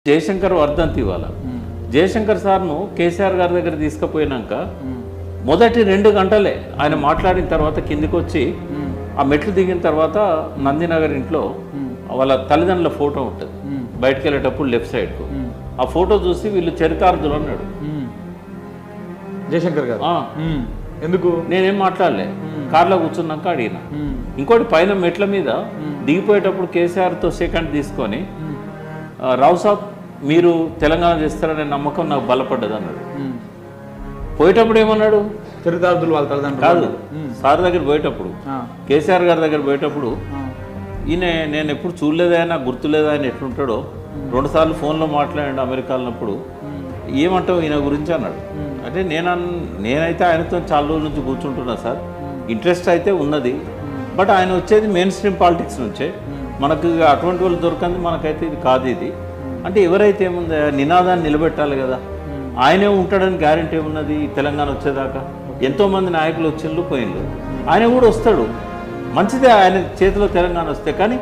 జయశంకర్ వర్ధంతి ఇవాళ జయశంకర్ సార్ను కేసీఆర్ గారి దగ్గర తీసుకుపోయినాక మొదటి 2 గంటలే ఆయన మాట్లాడిన తర్వాత కిందికి వచ్చి ఆ మెట్లు దిగిన తర్వాత నందినగర్ ఇంట్లో వాళ్ళ తల్లిదండ్రుల ఫోటో ఉంటుంది బయటకు వెళ్ళేటప్పుడు లెఫ్ట్ సైడ్కు ఆ ఫోటో చూసి వీళ్ళు చరితార్థులు అన్నాడు జయశంకర్ గారు. ఎందుకు నేనేం మాట్లాడలే కార్లో కూర్చున్నాక అడిగిన ఇంకోటి పైన మెట్ల మీద దిగిపోయేటప్పుడు కేసీఆర్తో సెకండ్ తీసుకొని రావు సాబ్ మీరు తెలంగాణ చేస్తారనే నమ్మకం నాకు బలపడ్డది అన్నాడు. పోయేటప్పుడు ఏమన్నాడు చరితార్థులు వాళ్ళ తల్లిదండ్రులు కాదు సార్ దగ్గర పోయేటప్పుడు కేసీఆర్ గారి దగ్గర పోయేటప్పుడు ఈయన నేను ఎప్పుడు చూడలేదా నాకు గుర్తులేదా ఆయన ఎట్లుంటాడో 2 సార్లు ఫోన్లో మాట్లాడాడు అమెరికా వెళ్ళినప్పుడు ఏమంటావు ఈయన గురించి అన్నాడు. అంటే నేనైతే ఆయనతో చాలా రోజుల నుంచి కూర్చుంటున్నా సార్ ఇంట్రెస్ట్ అయితే ఉన్నది బట్ ఆయన వచ్చేది మెయిన్ స్ట్రీమ్ పాలిటిక్స్ నుంచే మనకు అటువంటి వాళ్ళు దొరకంది మనకైతే ఇది కాదు ఇది అంటే ఎవరైతే ఏముంది నినాదాన్ని నిలబెట్టాలి కదా ఆయనే ఉంటాడని గ్యారెంటీ ఉన్నది తెలంగాణ వచ్చేదాకా ఎంతోమంది నాయకులు వచ్చిండ్రు పోయిండ్రు ఆయన కూడా వస్తాడు మంచిదే ఆయన చేతిలో తెలంగాణ వస్తే కానీ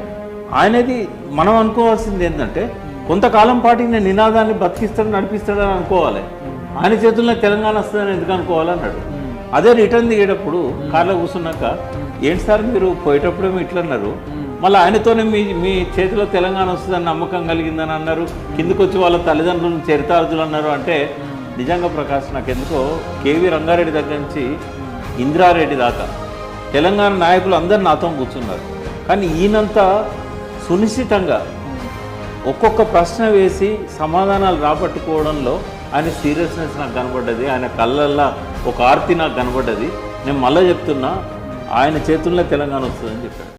ఆయనది మనం అనుకోవాల్సింది ఏంటంటే కొంతకాలం పాటు నేను నినాదాన్ని బతికిస్తాడు నడిపిస్తాడని అనుకోవాలి ఆయన చేతుల్లో తెలంగాణ వస్తుందని ఎందుకు అనుకోవాలన్నాడు. అదే రిటర్న్ దిగేటప్పుడు కార్లో కూర్చున్నాక ఏంటి సార్ మీరు పోయేటప్పుడేమో ఇట్లా అన్నారు మళ్ళీ ఆయనతోనే మీ చేతిలో తెలంగాణ వస్తుందని నమ్మకం కలిగిందని అన్నారు కిందకు వచ్చి వాళ్ళ తల్లిదండ్రులను చరితార్థులు అన్నారు అంటే నిజంగా ప్రకాష్ నాకు ఎందుకో కేవీ రంగారెడ్డి దగ్గర నుంచి ఇందిరారెడ్డి దాకా తెలంగాణ నాయకులు అందరు నాతో కూర్చున్నారు కానీ ఈయనంతా సునిశ్చితంగా ఒక్కొక్క ప్రశ్న వేసి సమాధానాలు రాబట్టుకోవడంలో ఆయన సీరియస్నెస్ నాకు కనబడ్డది ఆయన కళ్ళల్లో ఒక ఆర్తి నాకు కనబడ్డది. నేను మళ్ళీ చెప్తున్నా ఆయన చేతుల్లో తెలంగాణ వస్తుందని చెప్పాను.